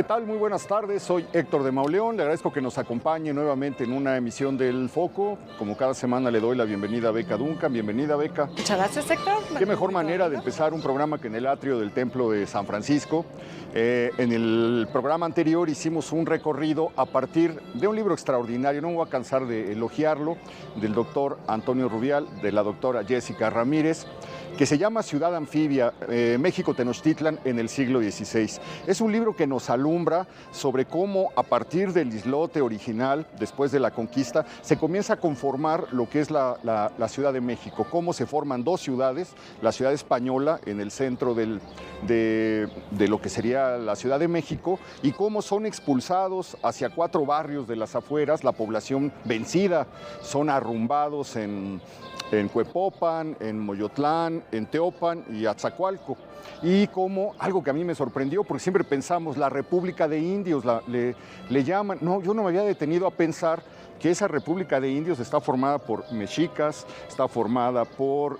tal? Muy buenas tardes. Soy Héctor de Mauleón. Le agradezco que nos acompañe nuevamente en una emisión del Foco. Como cada semana le doy la bienvenida a Beca Duncan. Bienvenida, Beca. Muchas gracias, Héctor. Qué mejor manera de empezar un programa que en el atrio del Templo de San Francisco. En el programa anterior hicimos un recorrido a partir de un libro extraordinario, no me voy a cansar de elogiarlo, del doctor Antonio Rubial, de la doctora Jessica Ramírez, que se llama Ciudad Anfibia, México Tenochtitlan en el siglo XVI. Es un libro que nos alumbra sobre cómo a partir del islote original, después de la conquista, se comienza a conformar lo que es la Ciudad de México, cómo se forman dos ciudades, la ciudad española en el centro de lo que sería la Ciudad de México, y cómo son expulsados hacia 4 barrios de las afueras, la población vencida, son arrumbados en Cuepopan, en Moyotlán, en Teopan y Atzacoalco. Y como algo que a mí me sorprendió, porque siempre pensamos, la República de Indios, le llaman. No, yo no me había detenido a pensar que esa República de Indios está formada por mexicas, está formada por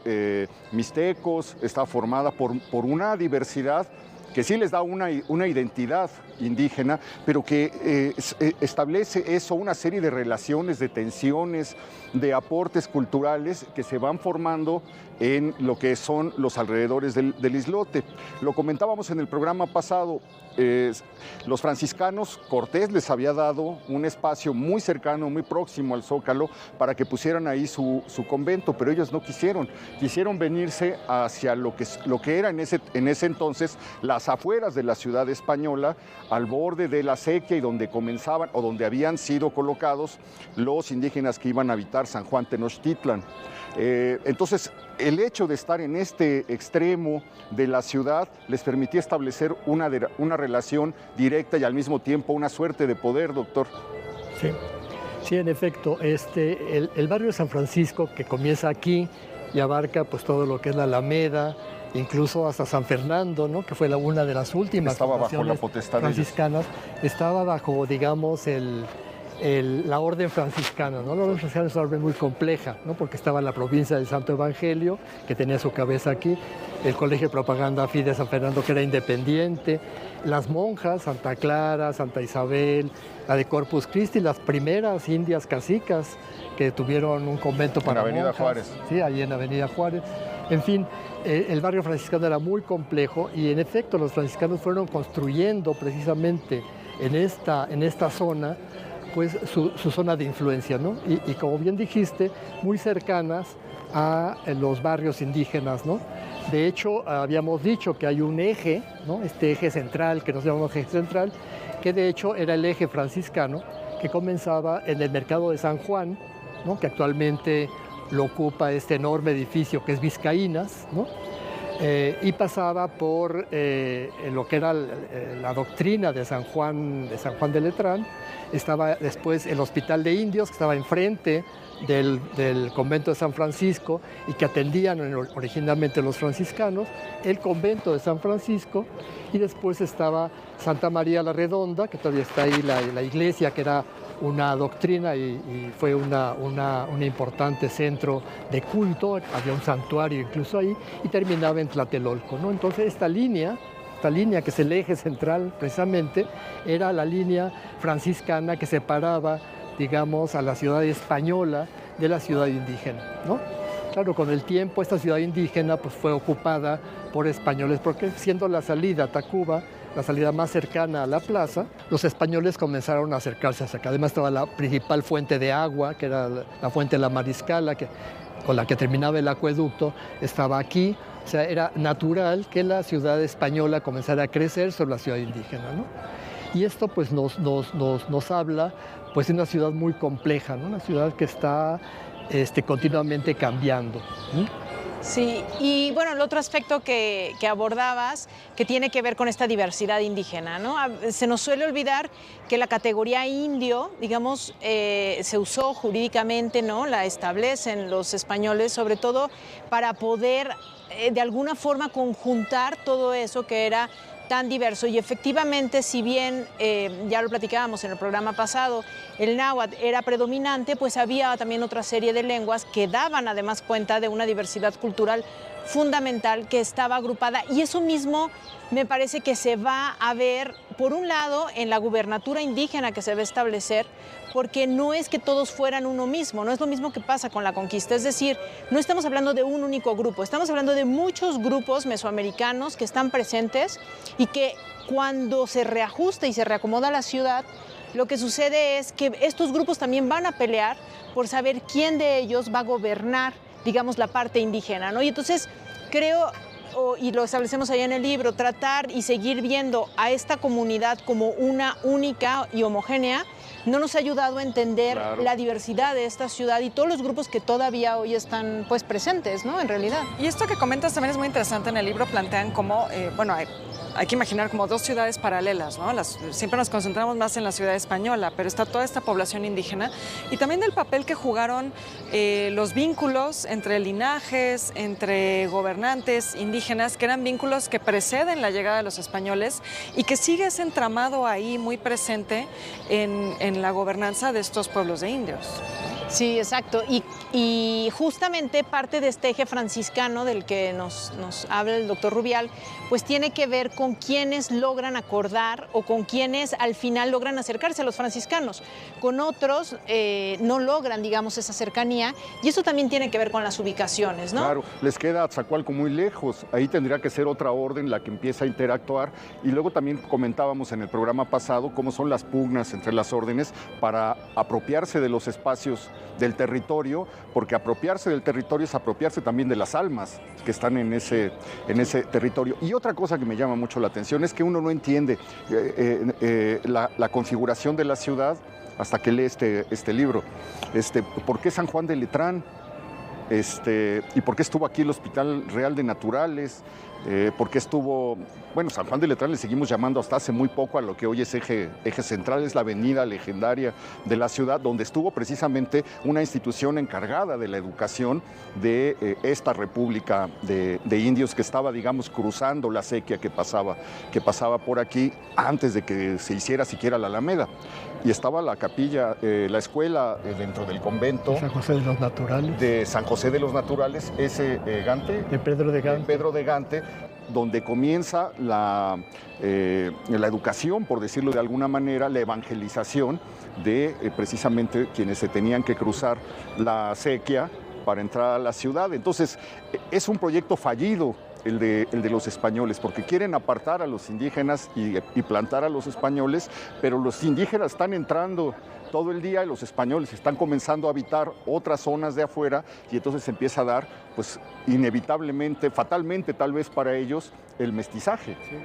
mixtecos, está formada por una diversidad que sí les da una identidad indígena, pero que establece eso, una serie de relaciones, de tensiones, de aportes culturales que se van formando en lo que son los alrededores del islote. Lo comentábamos en el programa pasado, los franciscanos, Cortés les había dado un espacio muy cercano, muy próximo al Zócalo, para que pusieran ahí su convento, pero ellos no quisieron venirse hacia lo que era en ese entonces las afueras de la ciudad española, al borde de la sequía y donde comenzaban o donde habían sido colocados los indígenas que iban a habitar San Juan Tenochtitlan. Entonces, el hecho de estar en este extremo de la ciudad les permitía establecer una relación directa y al mismo tiempo una suerte de poder, doctor. Sí, en efecto, el barrio de San Francisco, que comienza aquí y abarca pues todo lo que es la Alameda, incluso hasta San Fernando, ¿no?, que fue una de las últimas estaba bajo la potestad franciscanas, estaba bajo, digamos, la orden franciscana, ¿no? La orden franciscana es una orden muy compleja, ¿no?, porque estaba la provincia del Santo Evangelio, que tenía su cabeza aquí, el Colegio de Propaganda Fi de San Fernando, que era independiente, las monjas, Santa Clara, Santa Isabel, la de Corpus Christi, las primeras indias cacicas que tuvieron un convento para monjas. En Avenida Juárez. Sí, ahí en Avenida Juárez. En fin, el barrio franciscano era muy complejo y en efecto los franciscanos fueron construyendo precisamente en esta zona pues su zona de influencia, ¿no? Y como bien dijiste, muy cercanas a los barrios indígenas, ¿no? De hecho, habíamos dicho que hay un eje, ¿no?, este eje central, que nos llamamos eje central, que de hecho era el eje franciscano, que comenzaba en el mercado de San Juan, ¿no?, que actualmente lo ocupa este enorme edificio que es Vizcaínas, ¿no?, y pasaba por lo que era la doctrina de San Juan de Letrán. Estaba después el Hospital de Indios, que estaba enfrente del convento de San Francisco y que atendían originalmente los franciscanos, el convento de San Francisco, y después estaba Santa María la Redonda, que todavía está ahí la iglesia, que era una doctrina y fue un importante centro de culto, había un santuario incluso ahí, y terminaba en Tlatelolco, ¿no? Entonces esta línea, que es el eje central precisamente, era la línea franciscana que separaba, digamos, a la ciudad española de la ciudad indígena, ¿no? Claro, con el tiempo esta ciudad indígena pues, fue ocupada por españoles, porque siendo la salida a Tacuba, la salida más cercana a la plaza, los españoles comenzaron a acercarse hacia acá. Además estaba la principal fuente de agua, que era la fuente de la Mariscala, con la que terminaba el acueducto, estaba aquí. O sea, era natural que la ciudad española comenzara a crecer sobre la ciudad indígena, ¿no? Y esto pues, nos habla pues, de una ciudad muy compleja, ¿no?, una ciudad que está continuamente cambiando, ¿sí? Sí, y bueno, el otro aspecto que abordabas, que tiene que ver con esta diversidad indígena, ¿no? Se nos suele olvidar que la categoría indio, digamos, se usó jurídicamente, ¿no?, la establecen los españoles, sobre todo para poder de alguna forma conjuntar todo eso que era tan diverso. Y efectivamente, si bien ya lo platicábamos en el programa pasado, el náhuatl era predominante, pues había también otra serie de lenguas que daban además cuenta de una diversidad cultural fundamental que estaba agrupada, y eso mismo me parece que se va a ver por un lado, en la gubernatura indígena que se va a establecer, porque no es que todos fueran uno mismo, no es lo mismo que pasa con la conquista, es decir, no estamos hablando de un único grupo, estamos hablando de muchos grupos mesoamericanos que están presentes y que cuando se reajusta y se reacomoda la ciudad, lo que sucede es que estos grupos también van a pelear por saber quién de ellos va a gobernar, digamos, la parte indígena, ¿no? Y entonces creo, y lo establecemos ahí en el libro, tratar y seguir viendo a esta comunidad como una única y homogénea, no nos ha ayudado a entender la diversidad de esta ciudad y todos los grupos que todavía hoy están pues presentes, ¿no? En realidad. Y esto que comentas también es muy interesante. En el libro plantean cómo, hay que imaginar como dos ciudades paralelas, ¿no? Siempre nos concentramos más en la ciudad española, pero está toda esta población indígena y también del papel que jugaron los vínculos entre linajes, entre gobernantes indígenas, que eran vínculos que preceden la llegada de los españoles y que sigue ese entramado ahí muy presente en la gobernanza de estos pueblos de indios. Sí, exacto. Y justamente parte de este eje franciscano del que nos habla el doctor Rubial, pues tiene que ver con quienes logran acordar o con quienes al final logran acercarse a los franciscanos. Con otros no logran, digamos, esa cercanía y eso también tiene que ver con las ubicaciones, ¿no? Claro, les queda Atzacoalco muy lejos, ahí tendría que ser otra orden la que empieza a interactuar y luego también comentábamos en el programa pasado cómo son las pugnas entre las órdenes para apropiarse de los espacios del territorio, porque apropiarse del territorio es apropiarse también de las almas que están en ese territorio. Y otra cosa que me llama mucho la atención es que uno no entiende la configuración de la ciudad hasta que lee este libro. ¿Por qué San Juan de Letrán? ¿Y por qué estuvo aquí el Hospital Real de Naturales? ¿Por qué estuvo, San Juan de Letrán le seguimos llamando hasta hace muy poco a lo que hoy es eje central, es la avenida legendaria de la ciudad, donde estuvo precisamente una institución encargada de la educación de esta república de indios que estaba, digamos, cruzando la acequia que pasaba por aquí antes de que se hiciera siquiera la Alameda. Y estaba la capilla, la escuela dentro del convento. De San José de los Naturales. De San José de los Naturales, ese Gante. De Pedro de Gante. De Pedro de Gante, donde comienza la educación, por decirlo de alguna manera, la evangelización de precisamente quienes se tenían que cruzar la acequia para entrar a la ciudad. Entonces, es un proyecto fallido el de los españoles, porque quieren apartar a los indígenas y plantar a los españoles, pero los indígenas están entrando todo el día y los españoles están comenzando a habitar otras zonas de afuera y entonces se empieza a dar, pues inevitablemente, fatalmente tal vez para ellos, el mestizaje. Sí.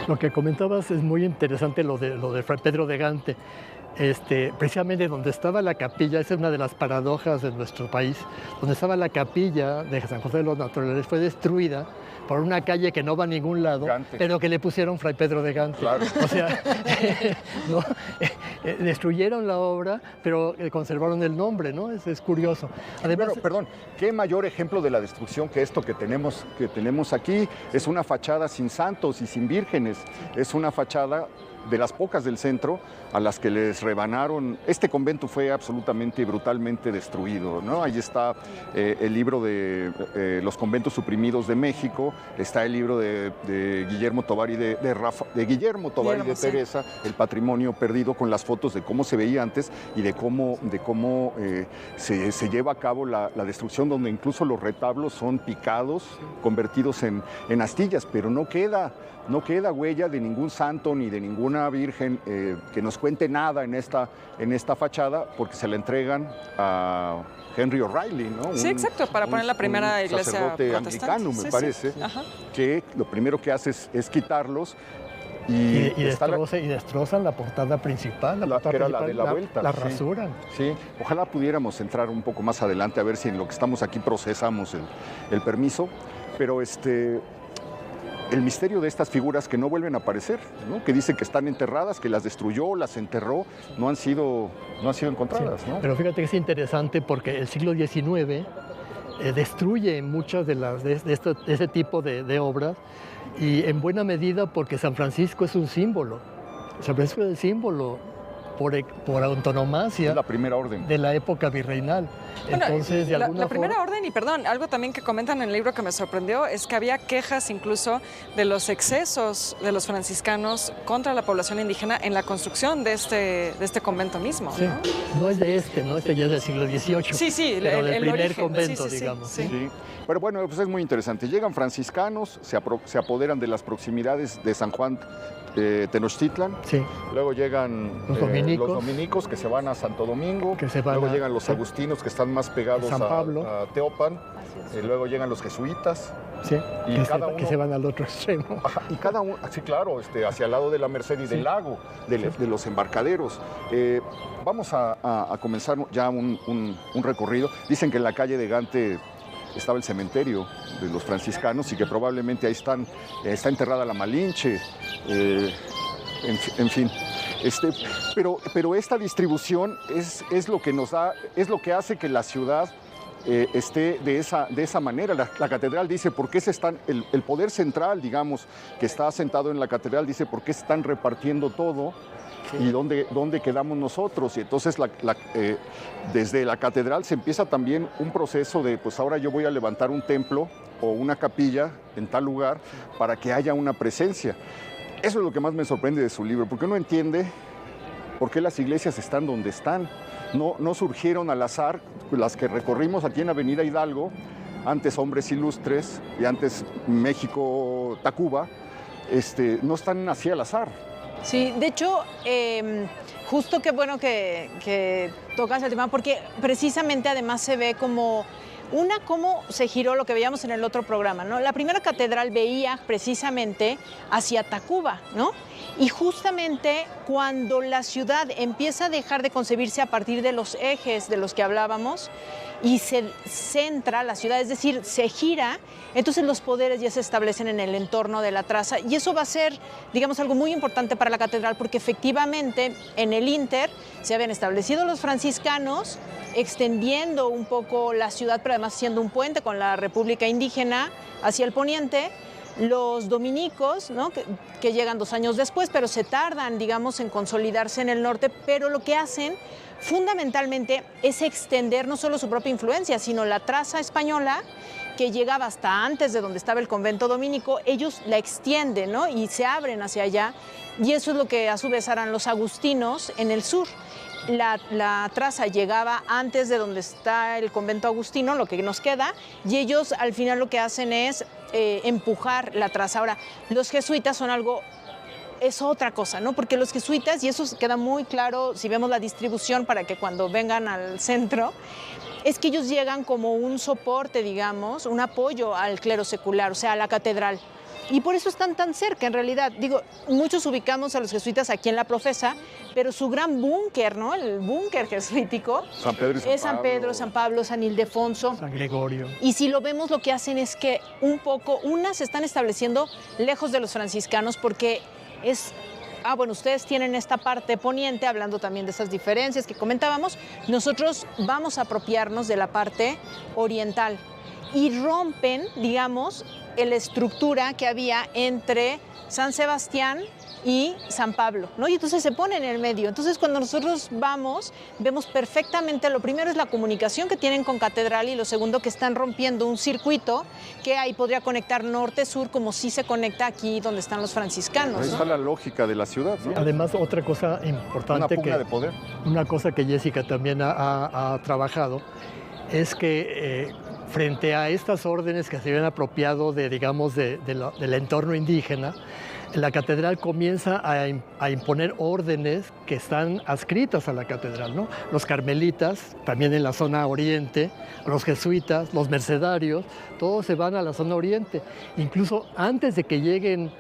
Lo que comentabas es muy interesante, lo de Fray Pedro de Gante. Precisamente donde estaba la capilla, esa es una de las paradojas de nuestro país, donde estaba la capilla de San José de los Naturales fue destruida por una calle que no va a ningún lado, Gante, pero que le pusieron Fray Pedro de Gante. Claro. O sea, ¿no? Destruyeron la obra, pero conservaron el nombre, ¿no? Es curioso. Además, perdón, ¿qué mayor ejemplo de la destrucción que esto que tenemos aquí? Es una fachada sin santos y sin vírgenes, es una fachada de las pocas del centro a las que les rebanaron. Este convento fue absolutamente y brutalmente destruido, ¿no? Ahí está el libro de los conventos suprimidos de México, está el libro de Guillermo Tovari de Guillermo Tovari de Teresa, El patrimonio perdido, con las fotos de cómo se veía antes y de cómo se lleva a cabo la destrucción, donde incluso los retablos son picados, convertidos en astillas, pero no queda huella de ningún santo ni de ninguna virgen que nos cuente nada en esta fachada, porque se la entregan a Henry O'Reilly, ¿no? Sí, exacto, para poner la primera iglesia sacerdote anglicano, me parece, que lo primero que hace es quitarlos. Y destrozan la portada principal, que era la de la vuelta. La rasuran. Sí, ojalá pudiéramos entrar un poco más adelante a ver si en lo que estamos aquí procesamos el permiso, pero el misterio de estas figuras que no vuelven a aparecer, ¿no? Que dicen que están enterradas, que las destruyó, las enterró, no han sido encontradas. Sí, ¿no? Pero fíjate que es interesante porque el siglo XIX destruye muchas de ese tipo de obras, y en buena medida porque San Francisco es un símbolo. San Francisco es el símbolo por antonomasia. Es la primera orden. De la época virreinal. Bueno, entonces, de alguna la primera forma... orden, y perdón, algo también que comentan en el libro que me sorprendió es que había quejas incluso de los excesos de los franciscanos contra la población indígena en la construcción de este convento mismo. Sí, no es de ¿no? Este ya es del siglo XVIII. Sí, pero del primer origen. convento, Sí. digamos. Sí. Pero bueno, pues es muy interesante. Llegan franciscanos, se apoderan de las proximidades de San Juan Tenochtitlan. Sí. Luego llegan los dominicos que se van a Santo Domingo. Luego llegan los agustinos que están más pegados a Teopan. Luego llegan los jesuitas. Sí, y que se van al otro extremo. Ajá, y cada uno, sí, claro, hacia el lado de la Merced y del lago, de los embarcaderos. Vamos a comenzar ya un recorrido. Dicen que en la calle de Gante estaba el cementerio de los franciscanos y que probablemente ahí está enterrada la Malinche, en fin. Pero esta distribución es lo que nos da, es lo que hace que la ciudad esté de esa manera. La catedral dice por qué el poder central, digamos, que está asentado en la catedral, dice por qué se están repartiendo todo. Sí. Y dónde quedamos nosotros. Y entonces desde la catedral se empieza también un proceso de, pues ahora yo voy a levantar un templo o una capilla en tal lugar para que haya una presencia. Eso es lo que más me sorprende de su libro, porque uno entiende por qué las iglesias están donde están. No surgieron al azar, las que recorrimos aquí en Avenida Hidalgo, antes Hombres Ilustres y antes México Tacuba, no están así al azar. Sí, de hecho, justo qué bueno que tocas el tema, porque precisamente además se ve como cómo se giró lo que veíamos en el otro programa, ¿no? La primera catedral veía precisamente hacia Tacuba, ¿no? Y justamente cuando la ciudad empieza a dejar de concebirse a partir de los ejes de los que hablábamos y se centra la ciudad, es decir, se gira, entonces los poderes ya se establecen en el entorno de la traza y eso va a ser, digamos, algo muy importante para la catedral porque efectivamente en el ínter se habían establecido los franciscanos, extendiendo un poco la ciudad, pero además siendo un puente con la República Indígena hacia el poniente, los dominicos, ¿no? que llegan 2 años después, pero se tardan, digamos, en consolidarse en el norte, pero lo que hacen fundamentalmente es extender no solo su propia influencia, sino la traza española que llegaba hasta antes de donde estaba el convento dominico, ellos la extienden, ¿no? Y se abren hacia allá, y eso es lo que a su vez harán los agustinos en el sur. La traza llegaba antes de donde está el convento agustino, lo que nos queda, y ellos al final lo que hacen es empujar la traza. Ahora, los jesuitas es otra cosa, ¿no? Porque los jesuitas, y eso queda muy claro si vemos la distribución para que cuando vengan al centro, es que ellos llegan como un soporte, digamos, un apoyo al clero secular, o sea, a la catedral. Y por eso están tan cerca, en realidad. Digo, muchos ubicamos a los jesuitas aquí en La Profesa, pero su gran búnker, ¿no? El búnker jesuítico San Pedro y San es San Pedro, San Pablo, San Ildefonso. San Gregorio. Y si lo vemos, lo que hacen es que unas se están estableciendo lejos de los franciscanos porque bueno, ustedes tienen esta parte poniente, hablando también de esas diferencias que comentábamos. Nosotros vamos a apropiarnos de la parte oriental y rompen, digamos, la estructura que había entre San Sebastián y San Pablo, ¿no? Y entonces se pone en el medio. Entonces, cuando nosotros vemos perfectamente, lo primero es la comunicación que tienen con catedral y lo segundo que están rompiendo un circuito que ahí podría conectar norte-sur como sí se conecta aquí donde están los franciscanos, ahí ¿no? está la lógica de la ciudad, ¿no? Además, otra cosa importante, una pugna de poder. Una cosa que Jessica también ha trabajado es que frente a estas órdenes que se habían apropiado del entorno indígena, la catedral comienza a imponer órdenes que están adscritas a la catedral, ¿no? Los carmelitas, también en la zona oriente, los jesuitas, los mercedarios, todos se van a la zona oriente. Incluso antes de que lleguen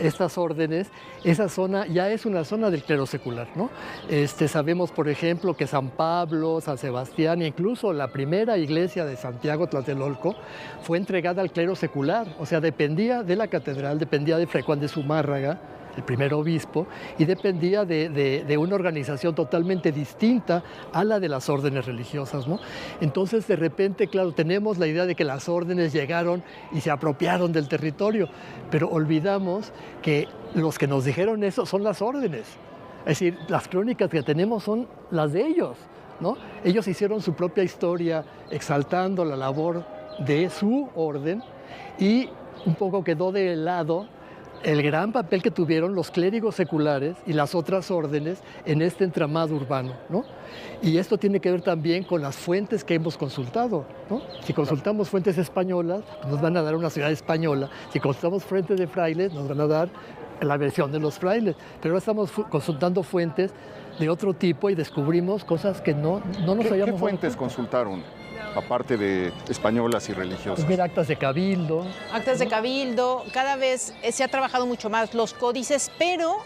estas órdenes, esa zona ya es una zona del clero secular, ¿no? Sabemos, por ejemplo, que San Pablo, San Sebastián e incluso la primera iglesia de Santiago Tlatelolco fue entregada al clero secular, o sea, dependía de la catedral, dependía de Fray Juan de Zumárraga, el primer obispo, y dependía de una organización totalmente distinta a la de las órdenes religiosas, ¿no? Entonces, de repente, claro, tenemos la idea de que las órdenes llegaron y se apropiaron del territorio, pero olvidamos que los que nos dijeron eso son las órdenes. Es decir, las crónicas que tenemos son las de ellos, ¿no? Ellos hicieron su propia historia exaltando la labor de su orden y un poco quedó de lado el gran papel que tuvieron los clérigos seculares y las otras órdenes en este entramado urbano, ¿no? Y esto tiene que ver también con las fuentes que hemos consultado, ¿no? Si consultamos fuentes españolas, nos van a dar una ciudad española. Si consultamos fuentes de frailes, nos van a dar la versión de los frailes. Pero ahora estamos consultando fuentes de otro tipo y descubrimos cosas que no nos habíamos dado ¿Qué fuentes cuenta. consultaron, aparte de españolas y religiosas? Pues mira, actas de cabildo. Actas de cabildo, cada vez se ha trabajado mucho más los códices, pero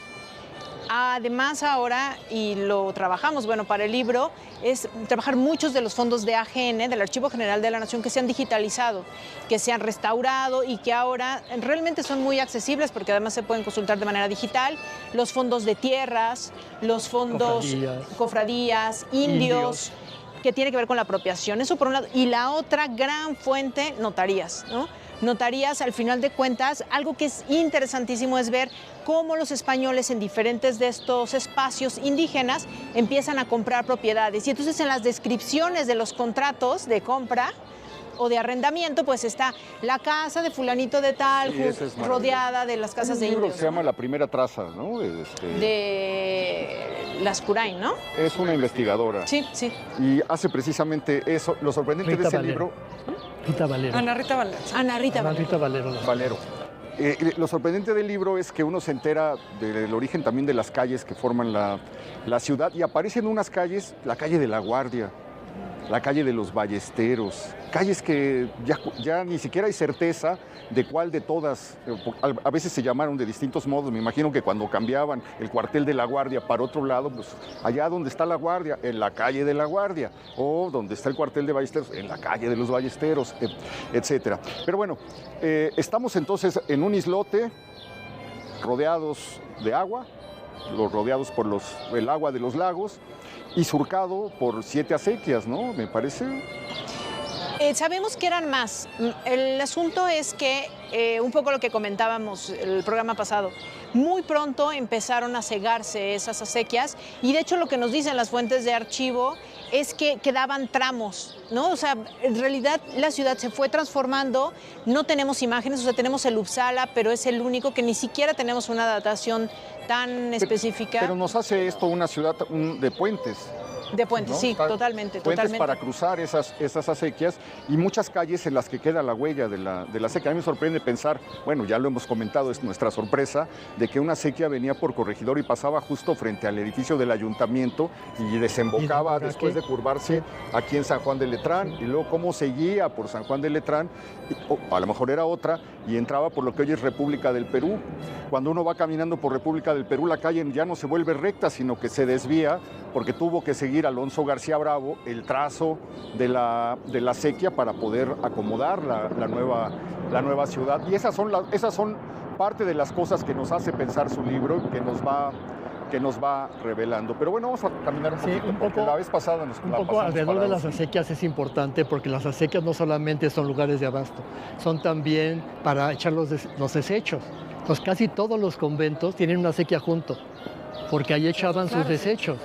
además ahora, y lo trabajamos, bueno, para el libro, es trabajar muchos de los fondos de AGN, del Archivo General de la Nación, que se han digitalizado, que se han restaurado y que ahora realmente son muy accesibles porque además se pueden consultar de manera digital. Los fondos de tierras, los fondos cofradías, indios, que tiene que ver con la apropiación, eso por un lado. Y la otra gran fuente, notarías, ¿no? Notarías, al final de cuentas, algo que es interesantísimo es ver cómo los españoles en diferentes de estos espacios indígenas empiezan a comprar propiedades. Y entonces en las descripciones de los contratos de compra o de arrendamiento, pues está la casa de fulanito de tal, Sí, rodeada de las casas de Hay un libro indios. que se llama La Primera Traza, ¿no? De las Curain, ¿no? Es una investigadora. Sí, sí. Y hace precisamente eso. Lo sorprendente Rita de ese Valero. libro... Rita Valero. Ana Rita Valero. Ana Rita Ana Valero. Rita Valero. Valero. Lo sorprendente del libro es que uno se entera del origen también de las calles que forman la ciudad y aparecen unas calles, la calle de la Guardia, la calle de los Ballesteros, calles que ya ni siquiera hay certeza de cuál de todas, a veces se llamaron de distintos modos, me imagino que cuando cambiaban el cuartel de la Guardia para otro lado, pues allá donde está la Guardia, en la calle de la Guardia, o donde está el cuartel de Ballesteros, en la calle de los Ballesteros, etcétera. Pero bueno, estamos entonces en un islote rodeados de agua, rodeados por el agua de los lagos, y surcado por 7 acequias, ¿no? Me parece. Sabemos que eran más. El asunto es que, un poco lo que comentábamos el programa pasado, muy pronto empezaron a cegarse esas acequias y de hecho lo que nos dicen las fuentes de archivo es que quedaban tramos, ¿no? O sea, en realidad la ciudad se fue transformando, no tenemos imágenes, o sea, tenemos el Uppsala, pero es el único que ni siquiera tenemos una datación tan específica. Pero nos hace esto una ciudad de puentes. De puentes, ¿no? sí, totalmente, Puentes totalmente. para cruzar esas acequias y muchas calles en las que queda la huella de la acequia. A mí me sorprende pensar, bueno, ya lo hemos comentado, es nuestra sorpresa, de que una acequia venía por Corregidor y pasaba justo frente al edificio del ayuntamiento y desembocaba después de curvarse aquí en San Juan de Letrán y luego cómo seguía por San Juan de Letrán, a lo mejor era otra, y entraba por lo que hoy es República del Perú. Cuando uno va caminando por República del Perú, la calle ya no se vuelve recta, sino que se desvía porque tuvo que seguir Alonso García Bravo el trazo de la acequia para poder acomodar la nueva ciudad. Y esas son parte de las cosas que nos hace pensar su libro, que nos va revelando. Pero bueno, vamos a caminar un poquito, porque la vez pasada nos un poco alrededor de las acequias es importante porque las acequias no solamente son lugares de abasto, son también para echar los desechos. Entonces casi todos los conventos tienen una acequia junto, porque ahí echaban sus desechos.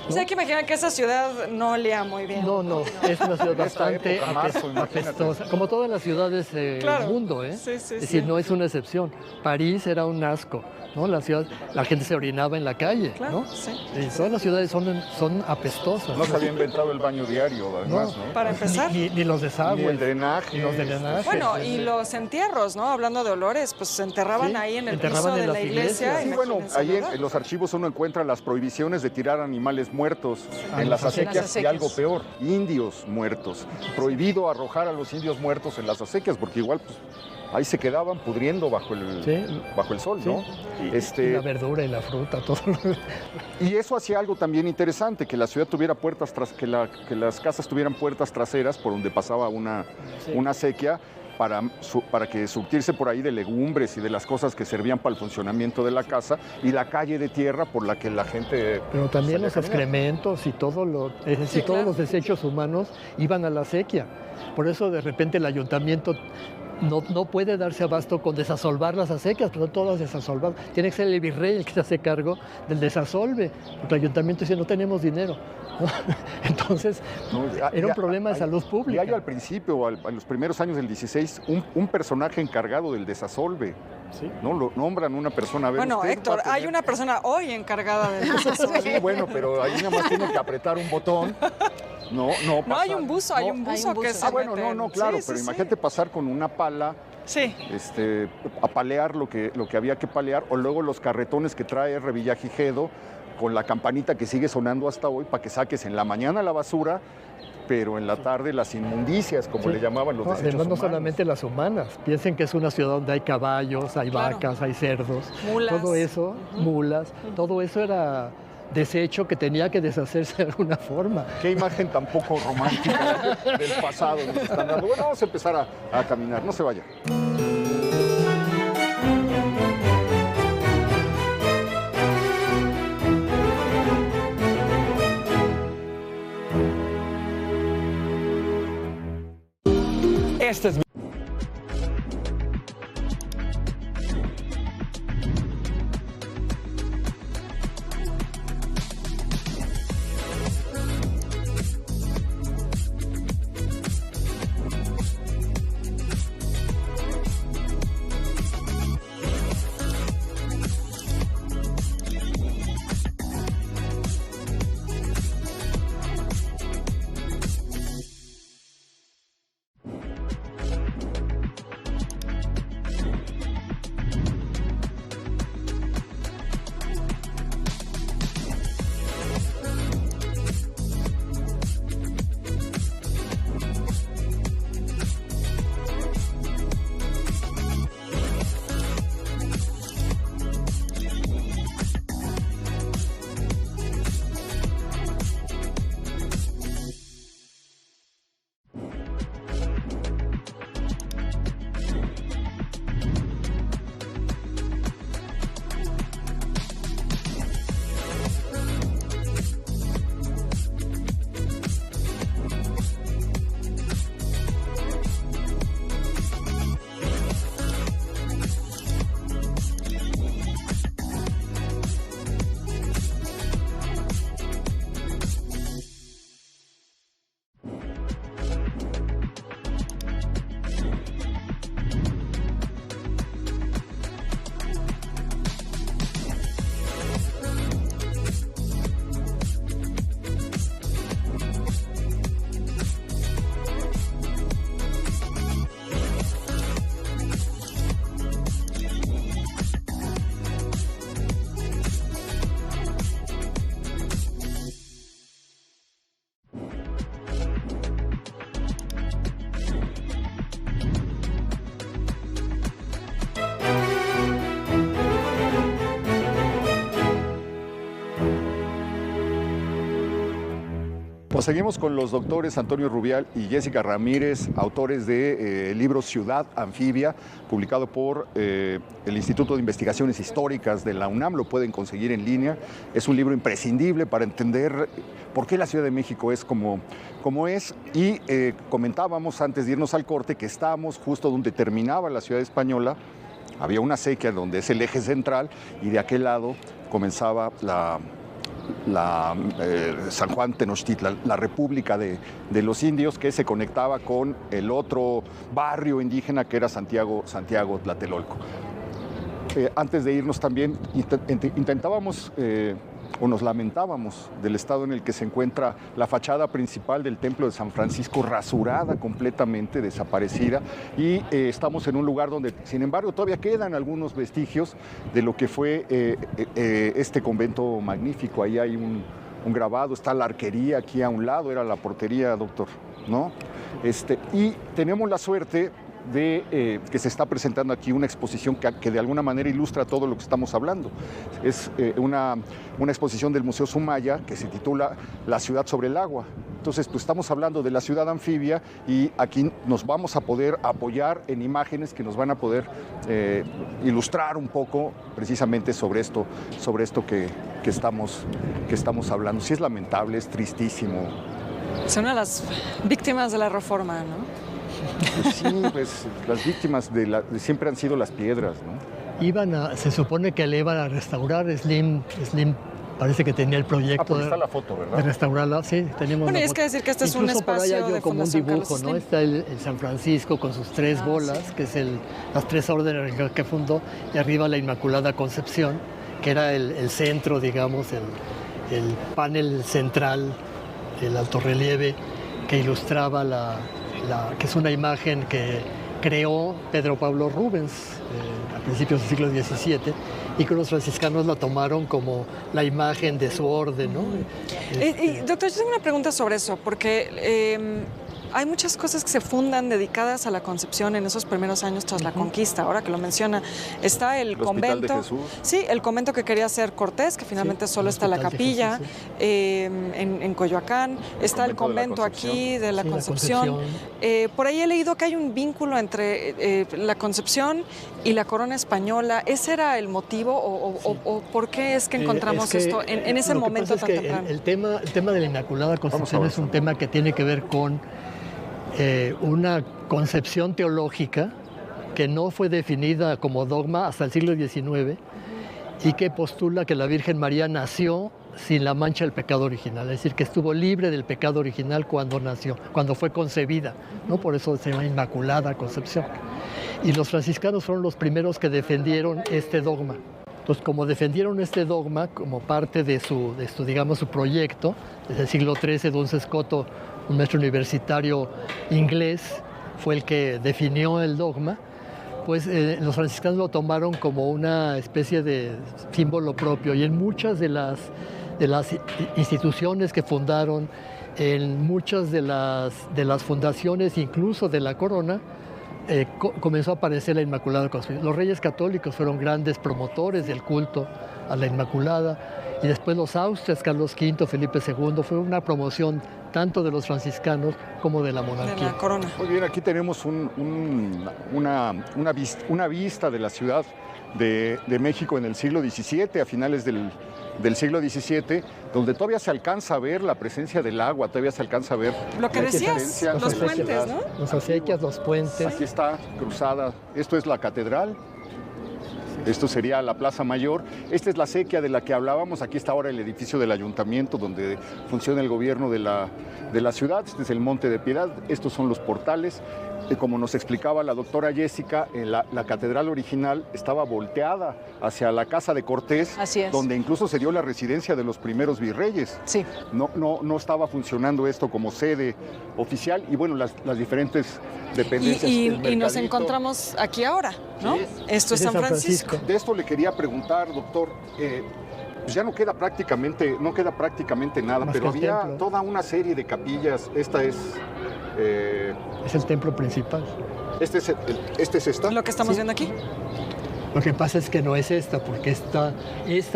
O sea, hay que imaginar que esa ciudad no olía muy bien. No, es una ciudad bastante época, marzo, apestosa, como todas las ciudades del mundo, ¿eh? Sí, sí, es decir, sí. no es una excepción. París era un asco, ¿no? La ciudad, la gente se orinaba en la calle, Claro, ¿no? sí. Y todas las ciudades son apestosas. No se había inventado el baño diario, además, ¿no? Para empezar. Ni los desagües. Ni el drenaje. Ni los drenajes. Bueno, y los entierros, ¿no? Hablando de olores, pues se enterraban Sí, ahí en el enterraban piso en de las la iglesia. iglesias. Sí, bueno, imagínense, ahí ¿verdad? en los archivos uno encuentra las prohibiciones de tirar animales muertos en las acequias y algo peor, indios muertos. Prohibido arrojar a los indios muertos en las acequias porque igual pues, ahí se quedaban pudriendo bajo el sol, Sí. ¿no? Y la verdura y la fruta, todo. Y eso hacía algo también interesante, que la ciudad tuviera puertas, que las casas tuvieran puertas traseras por donde pasaba una acequia, para que surtirse por ahí de legumbres y de las cosas que servían para el funcionamiento de la casa, y la calle de tierra por la que la gente... Pero también salía los a caminar. excrementos y es decir, todos los desechos humanos iban a la acequia. Por eso de repente el ayuntamiento no puede darse abasto con desasolvar las acequias, pero son todas desasolvadas. Tiene que ser el virrey el que se hace cargo del desasolve, porque el ayuntamiento dice no tenemos dinero, ¿no? Entonces, era un problema de salud pública. Y hay al principio, en los primeros años del 16, un personaje encargado del desasolve. ¿Sí? ¿No? Lo nombran una persona. A ver, bueno, Héctor, hay una persona hoy encargada del desasolve. Sí, bueno, pero ahí nada más tiene que apretar un botón. No hay un buzo, hay un buzo que se bueno, claro, pero imagínate pasar con una pala, a palear lo que había que palear, o luego los carretones que trae R. Villagigedo con la campanita que sigue sonando hasta hoy para que saques en la mañana la basura, pero en la tarde las inmundicias, como le llamaban los desechos además, no humanos. solamente las humanas. Piensen que es una ciudad donde hay caballos, hay vacas, hay cerdos. Mulas. Todo eso, mulas, todo eso era desecho que tenía que deshacerse de alguna forma. Qué imagen tan poco romántica del pasado nos están dando. Bueno, vamos a empezar a caminar, no se vayan. Este es mi... Pues seguimos con los doctores Antonio Rubial y Jessica Ramírez, autores del libro Ciudad Anfibia, publicado por el Instituto de Investigaciones Históricas de la UNAM. Lo pueden conseguir en línea. Es un libro imprescindible para entender por qué la Ciudad de México es como es. Y comentábamos antes de irnos al corte que estábamos justo donde terminaba la ciudad española. Había una acequia donde es el eje central y de aquel lado comenzaba San Juan Tenochtitlan, la República de los Indios, que se conectaba con el otro barrio indígena que era Santiago Tlatelolco. Antes de irnos también intentábamos o nos lamentábamos del estado en el que se encuentra la fachada principal del Templo de San Francisco, rasurada completamente, desaparecida, y estamos en un lugar donde, sin embargo, todavía quedan algunos vestigios de lo que fue este convento magnífico. Ahí hay un grabado, está la arquería aquí a un lado, era la portería, doctor, ¿no? Y tenemos la suerte de que se está presentando aquí una exposición que de alguna manera ilustra todo lo que estamos hablando. Es una exposición del Museo Sumaya que se titula La ciudad sobre el agua. Entonces, pues estamos hablando de la ciudad anfibia y aquí nos vamos a poder apoyar en imágenes que nos van a poder ilustrar un poco precisamente sobre esto que estamos hablando. Sí, es lamentable, es tristísimo. Es una de las víctimas de la Reforma, ¿no? Pues sí, pues las víctimas siempre han sido las piedras, ¿no? Se supone que le iban a restaurar. Slim parece que tenía el proyecto está la foto, ¿verdad? de restaurarla. Sí, teníamos Bueno, la y es foto. que decir que este es un Incluso por ahí espacio hay de como un Fundación dibujo, Carlos ¿no? Slim. Está el San Francisco con sus 3 bolas, sí. que es las 3 órdenes religiosas que fundó, y arriba la Inmaculada Concepción, que era el centro, digamos, el panel central, el altorrelieve que ilustraba que es una imagen que creó Pedro Pablo Rubens a principios del siglo XVII, y que los franciscanos la tomaron como la imagen de su orden, ¿no? Doctor, yo tengo una pregunta sobre eso, porque hay muchas cosas que se fundan dedicadas a la Concepción en esos primeros años tras la conquista. Ahora que lo menciona, está el convento. Hospital de Jesús. Sí, el convento que quería hacer Cortés, que finalmente solo está la capilla, en Coyoacán. Está el convento aquí de la Concepción. Por ahí he leído que hay un vínculo entre la Concepción y la corona española. ¿Ese era el motivo o por qué es que encontramos esto en ese momento tan temprano? El tema de la Inmaculada Concepción es un tema que tiene que ver con una concepción teológica que no fue definida como dogma hasta el siglo XIX y que postula que la Virgen María nació sin la mancha del pecado original, es decir, que estuvo libre del pecado original cuando nació, cuando fue concebida, ¿no? Por eso se llama Inmaculada Concepción. Y los franciscanos fueron los primeros que defendieron este dogma. Entonces, como defendieron este dogma como parte de su proyecto, desde el siglo XIII, don Sescoto, un maestro universitario inglés, fue el que definió el dogma, pues los franciscanos lo tomaron como una especie de símbolo propio, y en muchas de las instituciones que fundaron, en muchas de las fundaciones, incluso de la corona, comenzó a aparecer la Inmaculada Concepción. Los reyes católicos fueron grandes promotores del culto a la Inmaculada, y después los Austrias, Carlos V, Felipe II, fue una promoción tanto de los franciscanos como de la monarquía. De la corona. Muy bien, aquí tenemos una vista de la ciudad de México en el siglo XVII, a finales del siglo XVII, donde todavía se alcanza a ver la presencia del agua, todavía se alcanza a ver lo que decías, los puentes, ¿no? Los acequias, los puentes. Aquí está cruzada, esto es la catedral. Esto sería la Plaza Mayor. Esta es la acequia de la que hablábamos. Aquí está ahora el edificio del ayuntamiento donde funciona el gobierno de la ciudad. Este es el Monte de Piedad. Estos son los portales. Como nos explicaba la doctora Jessica, la catedral original estaba volteada hacia la casa de Cortés, donde incluso se dio la residencia de los primeros virreyes. Sí. No estaba funcionando esto como sede oficial, y bueno, las diferentes dependencias. Y nos encontramos aquí ahora, ¿no? Sí. Esto es San Francisco. De esto le quería preguntar, doctor. Pues ya no queda prácticamente nada, Más pero que el había templo. toda una serie de capillas. Esta es... Es el templo principal. ¿Este es esta? Lo que estamos viendo aquí. Lo que pasa es que no es esta, porque esta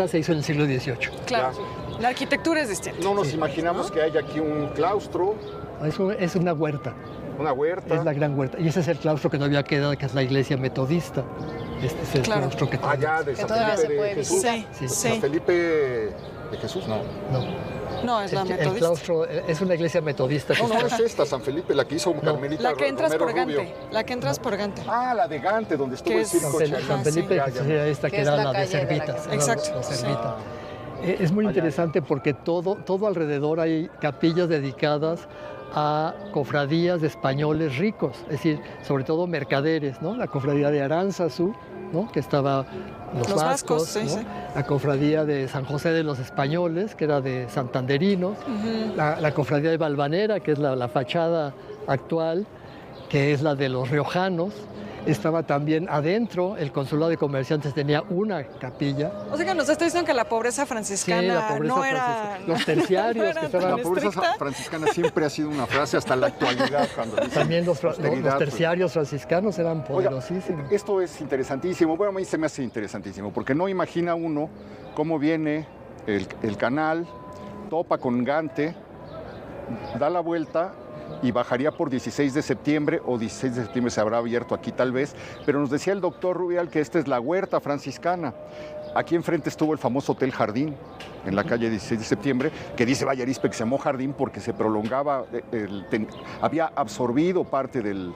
se hizo en el siglo XVIII. Claro. Ya. La arquitectura es distinta. No nos imaginamos que haya aquí un claustro, Es una huerta, una huerta. es la gran huerta. Y ese es el claustro que no había quedado, que es la iglesia metodista. Este es el claustro que Allá de Que San todavía Felipe se puede de Jesús. visitar. Sí, Sí. San Felipe de Jesús, no. No, es la El metodista. claustro es una iglesia metodista. No, es esta, San Felipe, la que hizo Carmelita La que entras Romero por Gante. Rubio. La que entras por Gante. Ah, la de Gante, donde estuvo Que el es circo San Chayanne. Felipe Ya, Jesús ya. era esta, Que que es era la la de calle de la Servitas. que- era Exacto, los sí. Servitas. Es muy interesante porque todo alrededor hay capillas dedicadas a cofradías de españoles ricos, es decir, sobre todo mercaderes, ¿no? La cofradía de Aránzazu, ¿no? Que estaba los vascos, sí, ¿no? sí. La cofradía de San José de los Españoles, que era de santanderinos, la cofradía de Valvanera, que es la fachada actual, que es la de los riojanos. Estaba también adentro, el consulado de comerciantes tenía una capilla. O sea que nos está diciendo que la pobreza franciscana Sí, la pobreza no era... franciscana. Los terciarios, no era que estaban- tan La pobreza estricta. franciscana siempre ha sido una frase hasta la actualidad. Cuando dicen También los austeridad, pues. terciarios franciscanos eran Oiga, poderosísimos. esto es interesantísimo. Bueno, a mí se me hace interesantísimo, porque no imagina uno cómo viene el canal, topa con Gante, da la vuelta y bajaría por 16 de septiembre, o 16 de septiembre se habrá abierto aquí tal vez, pero nos decía el doctor Rubial que esta es la huerta franciscana. Aquí enfrente estuvo el famoso Hotel Jardín, en la calle 16 de septiembre, que dice Valle Arizpe que se llamó Jardín porque se prolongaba, había absorbido parte del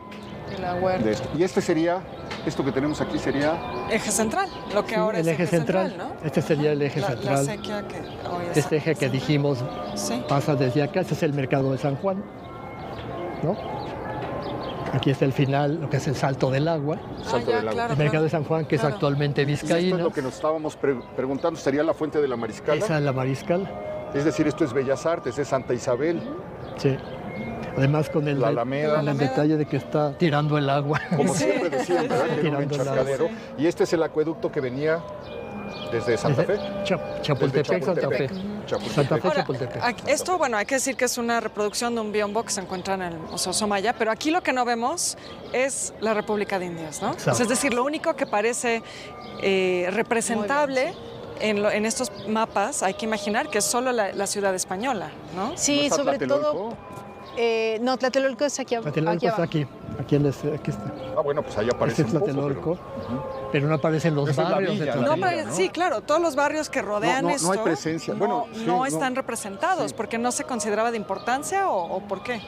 Y la huerta. de esto. Y este sería, esto que tenemos aquí sería... Eje central, lo que Sí, ahora el es eje central, ¿no? este sería el eje La central. acequia que hoy es. Este eje que dijimos Sí. pasa desde acá, este es el mercado de San Juan, ¿no? Aquí está el final, lo que es el Salto del Agua, Salto del Agua. claro, el mercado de San Juan, que Claro. es actualmente Y esto es Vizcaína. lo que nos estábamos preguntando, ¿sería la fuente de la Mariscala? Esa es la Mariscal, Es decir, esto es Bellas Artes, es Santa Isabel, sí. Además con el, la Alameda. con el detalle de que está tirando el agua. Como siempre decían, ¿verdad? Que era un Tirando el agua. encharcadero. Y este es el acueducto que venía desde Santa Fe. Chapultepec, Santa Fe. Chapultepec. Santa Fe, Ahora, Chapultepec. esto, bueno, hay que decir que es una reproducción de un biombo que se encuentra en el Museo Somaya, pero aquí lo que no vemos es la República de Indias, ¿no? Exacto. O sea, es decir, lo único que parece representable en estos mapas, hay que imaginar que es solo la ciudad española, ¿no? ¿No Sí, está sobre Tlatelolco? todo... no, Tlatelolco es aquí, Tlatelolco está abajo. aquí está. Ah, bueno, pues ahí aparece Este es un poco, Tlatelolco, pero- pero no aparecen los Esa es la barrios de villa, No, Tlatelolco. pero, ¿no? sí, claro, todos los barrios que rodean No, no, esto no hay presencia. Bueno, sí, no no. están representados Sí. porque no se consideraba de importancia o por qué.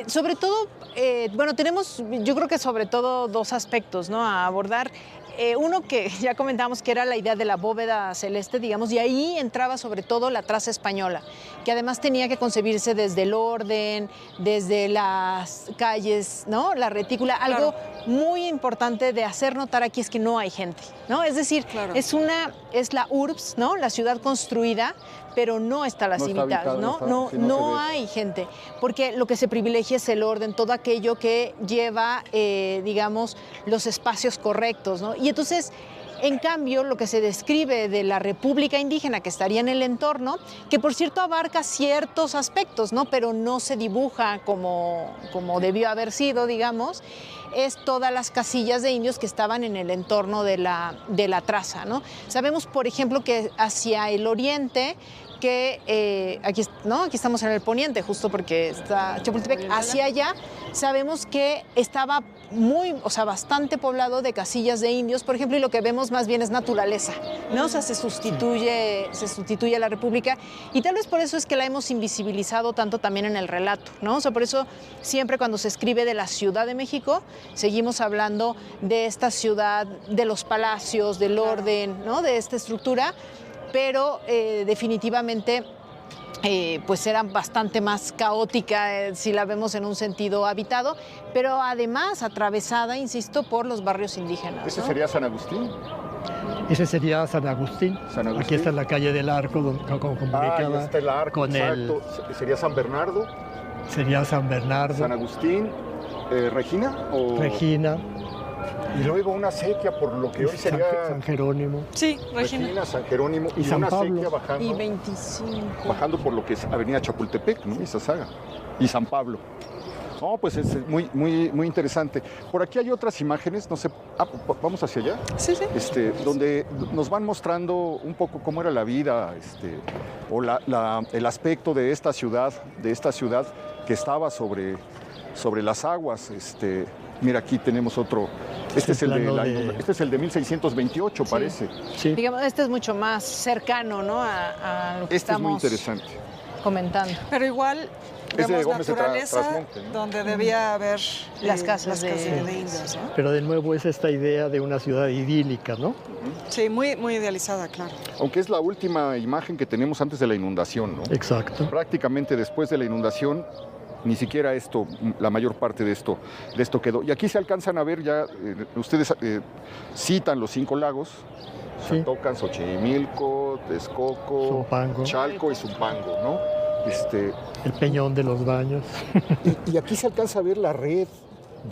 Sobre todo, bueno, tenemos, yo creo que sobre todo dos aspectos, ¿no? A abordar. Uno que ya comentamos que era la idea de la bóveda celeste, digamos, y ahí entraba sobre todo la traza española, que además tenía que concebirse desde el orden, desde las calles, ¿no? La retícula. Algo muy importante de hacer notar aquí es que no hay gente, ¿no? Es decir, Claro. es la urbs, ¿no? La ciudad construida, pero no está la No está civitas, habitada, ¿no? no está- sí, no se ve. Hay gente, porque lo que se privilegia es el orden, todo aquello que lleva, digamos, los espacios correctos, ¿no? Y entonces, en cambio, lo que se describe de la República Indígena que estaría en el entorno, que por cierto abarca ciertos aspectos, ¿no? Pero no se dibuja como debió haber sido, digamos, es todas las casillas de indios que estaban en el entorno de la traza, ¿no? Sabemos, por ejemplo, que hacia el oriente, que aquí estamos en el poniente, justo porque está Chapultepec, hacia allá sabemos que estaba bastante poblado de casillas de indios, por ejemplo, y lo que vemos más bien es naturaleza, ¿no? O sea, se sustituye a la República, y tal vez por eso es que la hemos invisibilizado tanto también en el relato, ¿no? O sea, por eso siempre cuando se escribe de la Ciudad de México, seguimos hablando de esta ciudad, de los palacios, del orden, ¿no? De esta estructura, pero definitivamente pues era bastante más caótica si la vemos en un sentido habitado, pero además atravesada, insisto, por los barrios indígenas, ¿Ese ¿no? sería San Agustín? Ese sería San Agustín. San Agustín. Aquí está la calle del Arco, como Ah, comunicaba ya está el arco, con exacto. ¿Sería San Bernardo? sería San Bernardo, ¿San Agustín? ¿Regina? O... Regina, Y luego una acequia por lo que hoy sería San Jerónimo. Sí, Regina. Regina, San Jerónimo Y y San una Pablo. acequia bajando, Y 25. bajando por lo que es Avenida Chapultepec, ¿no? Esa saga. Y San Pablo. No, pues es muy, muy, muy interesante. Por aquí hay otras imágenes, no sé, vamos hacia allá, Sí, sí. donde nos van mostrando un poco cómo era la vida, o el aspecto de esta ciudad que estaba sobre las aguas. Mira, aquí tenemos otro. Este es el de 1628, parece. Sí, Digamos, este es mucho más cercano, ¿no? A lo que Este es muy estamos interesante. comentando. Pero igual Es de vemos Gómez de naturaleza Trasmonte, ¿no? donde debía haber Las casas de indios, ¿no? pero de nuevo es esta idea de una ciudad idílica, ¿no? Sí, muy, muy idealizada, claro. Aunque es la última imagen que tenemos antes de la inundación, ¿no? Exacto. Prácticamente después de la inundación, ni siquiera la mayor parte de esto quedó. Y aquí se alcanzan a ver ya, ustedes citan los 5 lagos, Sí. Tocan, Xochimilco, Texcoco, Zumpango. Chalco y Zumpango, ¿no? El Peñón de los Baños. Y aquí se alcanza a ver la red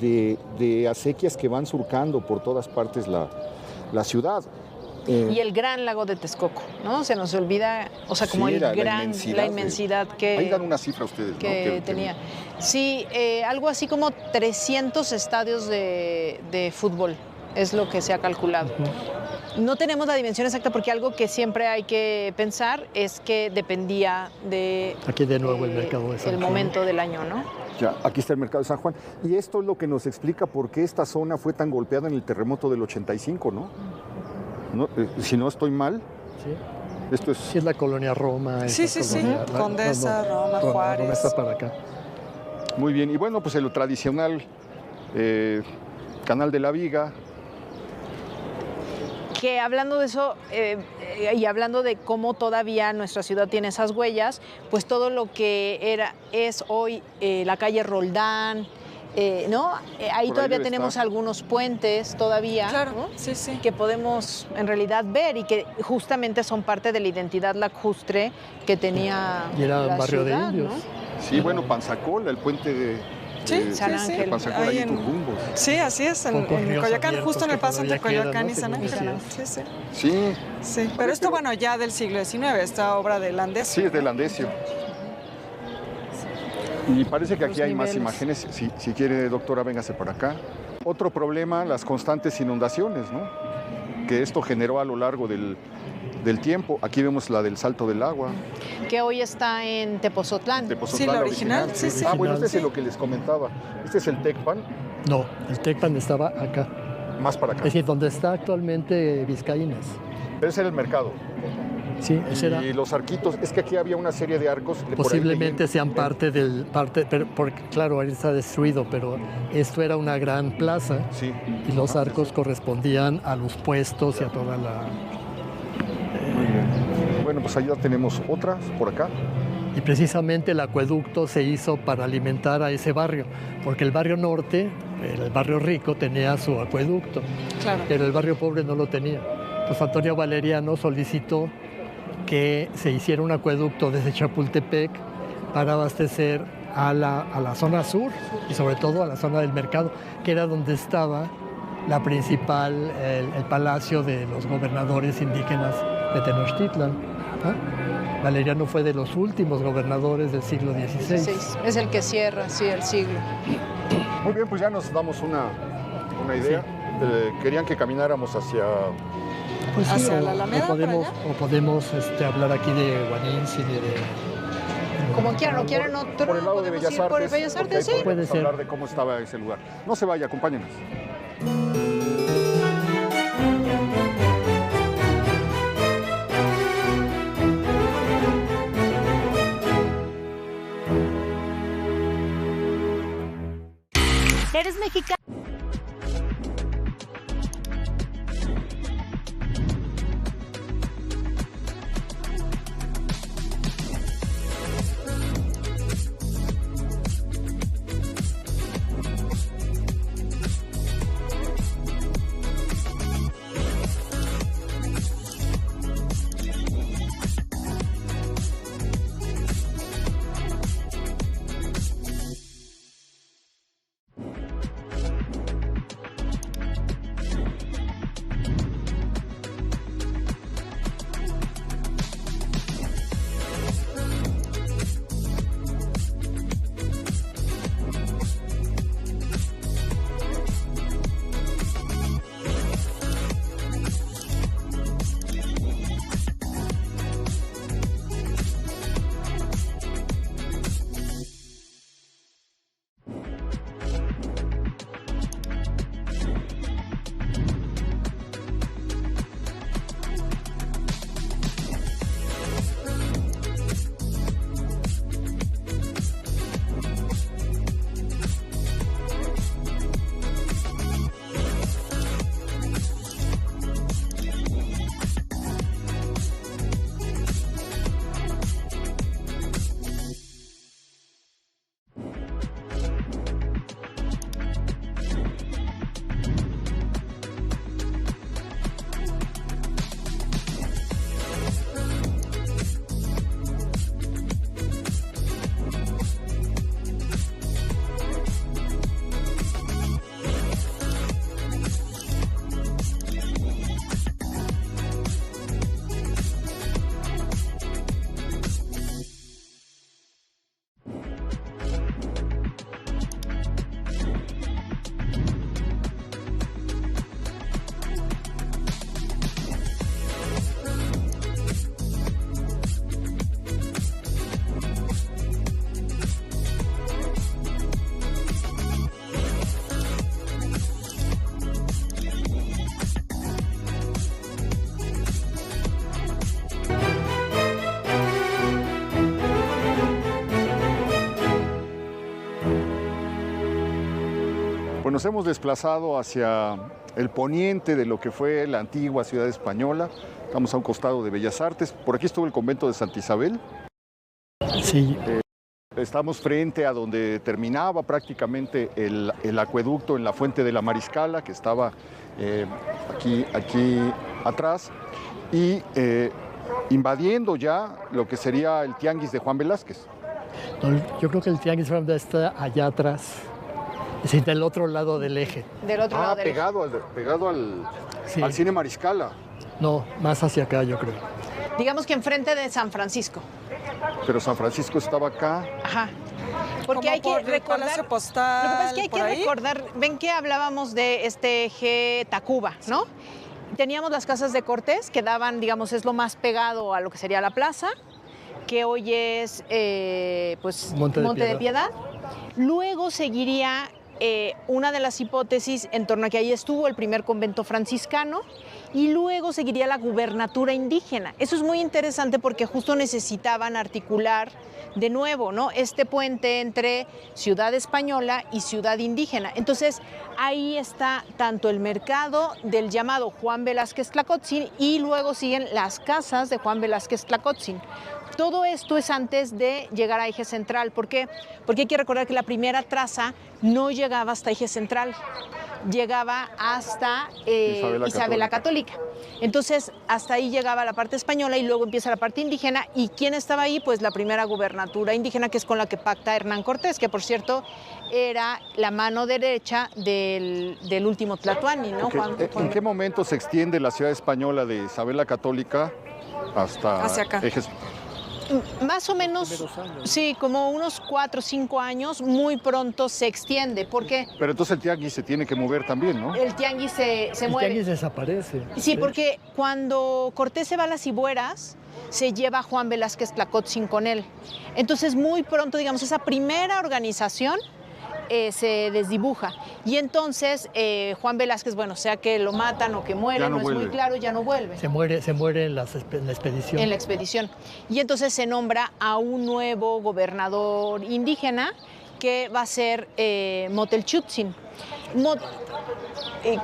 de acequias que van surcando por todas partes la ciudad. Y el gran lago de Texcoco, ¿no? Se nos olvida, o sea, como Sí, el la inmensidad Ahí dan que, una cifra ustedes, ¿no? que tenía. Sí, algo así como 300 estadios de fútbol es lo que se ha calculado. No tenemos la dimensión exacta porque algo que siempre hay que pensar es que dependía de Aquí de nuevo el mercado de San el Juan. momento del año, ¿no? Ya, aquí está el mercado de San Juan. Y esto es lo que nos explica por qué esta zona fue tan golpeada en el terremoto del 85, ¿no? Si no estoy mal, Sí. esto es... Sí, es la colonia Roma. Sí, esa sí, sí. colonia, Condesa, Roma, Juárez. Roma está para acá. Muy bien. Y bueno, pues lo tradicional, Canal de la Viga. Que hablando de eso y hablando de cómo todavía nuestra ciudad tiene esas huellas, pues todo lo que es hoy la calle Roldán, ¿no? Ahí Por todavía debe tenemos estar. algunos puentes todavía, Claro, ¿no? sí, sí. Que podemos en realidad ver y que justamente son parte de la identidad lacustre que tenía Y era la un barrio ciudad, de indios. ¿no? Sí, bueno, Panzacola, el puente de Sí, San sí, sí. Ángel. Panzacola Ahí y Turbungos. Sí, así es, en Pocos ríos Coyoacán, abiertos justo en el que paso entre todavía Coyoacán quedan, y ¿no? San Según Ángel. decías. Sí, sí. Sí, Sí, pero esto, bueno, ya del siglo XIX, esta obra de Landes. sí, es de Landesio. Y parece que aquí Los hay más niveles. imágenes. Si quiere, doctora, véngase por acá. Otro problema, las constantes inundaciones, ¿no? Que esto generó a lo largo del tiempo. Aquí vemos la del Salto del Agua, Que hoy está en Tepozotlán. Tepozotlán, Sí, la original, sí, sí. Ah, bueno, este Sí. es lo que les comentaba. Este es el Tecpan, No, el Tecpan estaba acá. más para acá. Es decir, donde está actualmente Vizcaínas. Pero ese era el mercado. Sí, ese era. Y los arquitos, es que aquí había una serie de arcos. por ahí Posiblemente leí- sean pero, porque claro, ahí está destruido, pero esto era una gran plaza Sí. y los arcos correspondían a los puestos y a toda la... Muy bien. Bueno, pues ahí ya tenemos otras por acá. Y precisamente el acueducto se hizo para alimentar a ese barrio, porque el barrio norte, el barrio rico, tenía su acueducto, Claro. pero el barrio pobre no lo tenía. Entonces Antonio Valeriano solicitó que se hiciera un acueducto desde Chapultepec para abastecer a la zona sur y sobre todo a la zona del mercado, que era donde estaba la principal, el palacio de los gobernadores indígenas de Tenochtitlan. ¿Ah? Valeriano fue de los últimos gobernadores del siglo XVI. Sí, es el que cierra, sí, el siglo. Muy bien, pues ya nos damos una idea. Querían que camináramos hacia... Pues sí, ¿Hacia o, la Alameda, por allá? o podemos hablar aquí de Guanín y de... Como quieran, o quieren otro, por el lado de podemos Bellas ir por el Artes. Bellas porque Artes, ahí sí. podemos Puede ser. hablar de cómo estaba ese lugar. No se vaya, acompáñenos. ¿Eres mexicano? Pues nos hemos desplazado hacia el poniente de lo que fue la antigua ciudad española. Estamos a un costado de Bellas Artes. Por aquí estuvo el convento de Santa Isabel. Sí. Estamos frente a donde terminaba prácticamente el acueducto en la Fuente de la Mariscala, que estaba aquí atrás, y invadiendo ya lo que sería el Tianguis de Juan Velázquez. No, yo creo que el Tianguis está allá atrás, es decir, del otro lado del eje. Del otro lado del pegado Sí. al Cine Mariscala. No, más hacia acá, yo creo. digamos que enfrente de San Francisco. Pero San Francisco estaba acá. Ajá. Porque Como hay que por el recordar. Palacio Postal, Lo que pasa es que hay por que ahí. recordar. Ven que hablábamos de este eje Tacuba, ¿no? Teníamos las casas de Cortés que daban, digamos, es lo más pegado a lo que sería la plaza, que hoy es pues Monte de Monte de Piedad. Piedad. Luego seguiría una de las hipótesis en torno a que ahí estuvo el primer convento franciscano y luego seguiría la gubernatura indígena. Eso es muy interesante porque justo necesitaban articular de nuevo, ¿no?, este puente entre ciudad española y ciudad indígena. Entonces, ahí está tanto el mercado del llamado Juan Velázquez Tlacotzin y luego siguen las casas de Juan Velázquez Tlacotzin. Todo esto es antes de llegar a Eje Central. ¿Por qué? Porque hay que recordar que la primera traza no llegaba hasta Eje Central, llegaba hasta Isabel la Católica. Entonces, hasta ahí llegaba la parte española y luego empieza la parte indígena. ¿Y quién estaba ahí? Pues la primera gubernatura indígena, que es con la que pacta Hernán Cortés, que por cierto era la mano derecha del último Tlatoani, ¿no? ¿En qué momento se extiende la ciudad española de Isabel la Católica hasta Hacia acá? Ejes? Más o menos, sí, como unos 4 o 5 años, muy pronto se extiende. ¿Por qué? Pero entonces el tianguis se tiene que mover también, ¿no? El tianguis se El mueve. Tianguis desaparece. Sí, porque cuando Cortés se va a las Cibueras, se lleva a Juan Velázquez Tlacotzin con él. Entonces, muy pronto, digamos, esa primera organización se desdibuja. Y entonces, Juan Velázquez, bueno, sea que lo matan o que muere, Ya no no es muy vuelve. claro, ya no vuelve. Se muere en la expedición. En la expedición. Y entonces se nombra a un nuevo gobernador indígena que va a ser Motelchutzin,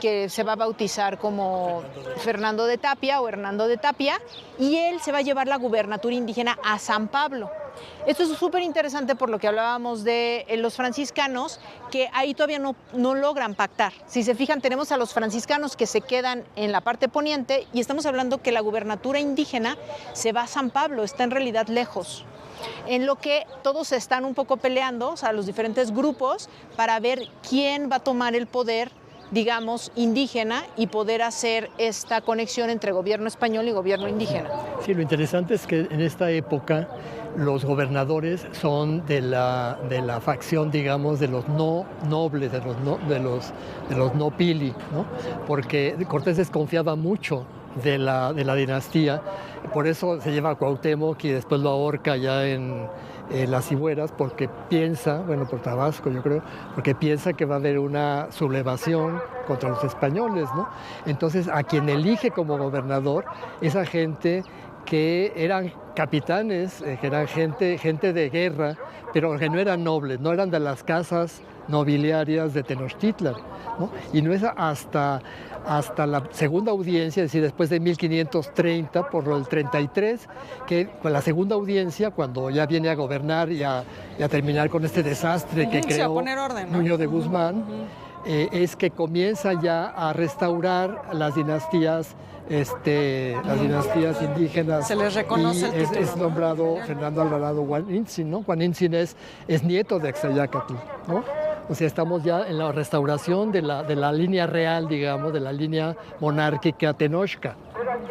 que se va a bautizar como Fernando de Tapia o Hernando de Tapia, y él se va a llevar la gubernatura indígena a San Pablo. Esto es súper interesante por lo que hablábamos de los franciscanos, que ahí todavía no logran pactar. Si se fijan, tenemos a los franciscanos que se quedan en la parte poniente y estamos hablando que la gubernatura indígena se va a San Pablo, está en realidad lejos. En lo que todos están un poco peleando, o sea, los diferentes grupos, para ver quién va a tomar el poder, digamos, indígena y poder hacer esta conexión entre gobierno español y gobierno indígena. Sí, lo interesante es que en esta época los gobernadores son de la facción, digamos, de los no nobles, de los no pili, ¿no? Porque Cortés desconfiaba mucho de la dinastía, por eso se lleva a Cuauhtémoc y después lo ahorca ya en las Cibueras, porque piensa, bueno, por Tabasco yo creo, porque piensa que va a haber una sublevación contra los españoles, ¿no? Entonces, a quien elige como gobernador, esa gente que eran capitanes, que eran gente de guerra, pero que no eran nobles, no eran de las casas nobiliarias de Tenochtitlan, ¿no? Y no es hasta la segunda audiencia, es decir, después de 1530, por el 33, que con la segunda audiencia, cuando ya viene a gobernar y a terminar con este desastre que Sí, a creó poner orden, ¿no? Nuño de Guzmán, es que comienza ya a restaurar las dinastías indígenas. Se les reconoce el y título, es ¿no? nombrado Fernando Alvarado Guantzin, ¿no? Guantzin es nieto de Axayácatl, ¿no? O sea, estamos ya en la restauración de la línea real, digamos, de la línea monárquica tenochca,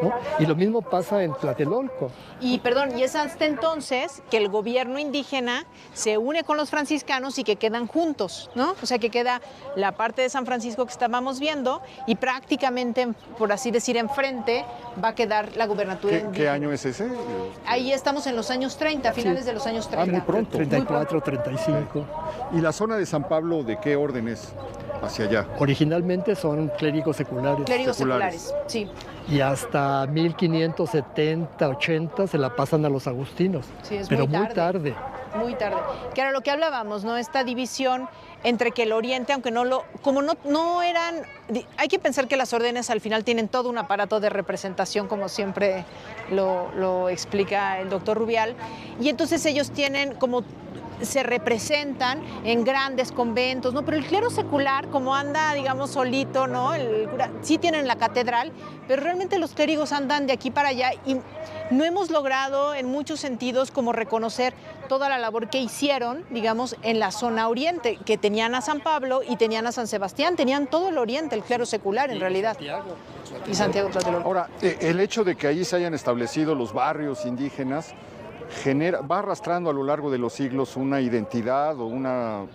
¿no? Y lo mismo pasa en Tlatelolco. Y perdón, y es hasta entonces que el gobierno indígena se une con los franciscanos y que quedan juntos, ¿no? O sea, que queda la parte de San Francisco que estábamos viendo y prácticamente, por así decir, enfrente va a quedar la gubernatura indígena. ¿Qué año es ese? Ahí estamos en los años 30, finales de los años 30. muy pronto. 34, 35. ¿Y la zona de San Pablo de qué orden es hacia allá? Originalmente son clérigos seculares. Clérigos seculares. seculares, sí. Y hasta 1570, 80 se la pasan a los agustinos. Sí, es pero muy muy tarde. tarde. muy tarde. Que era lo que hablábamos, ¿no? Esta división entre que el Oriente, aunque no eran... Hay que pensar que las órdenes al final tienen todo un aparato de representación, como siempre lo explica el doctor Rubial, y entonces ellos tienen como... se representan en grandes conventos, ¿no? Pero el clero secular, como anda, digamos, solito, ¿no? Sí tienen la catedral, pero realmente los clérigos andan de aquí para allá y no hemos logrado en muchos sentidos como reconocer toda la labor que hicieron, digamos, en la zona oriente, que tenían a San Pablo y tenían a San Sebastián, tenían todo el oriente, el clero secular en realidad. Y Santiago Tlatelolco. Ahora, el hecho de que ahí se hayan establecido los barrios indígenas va arrastrando a lo largo de los siglos una identidad o una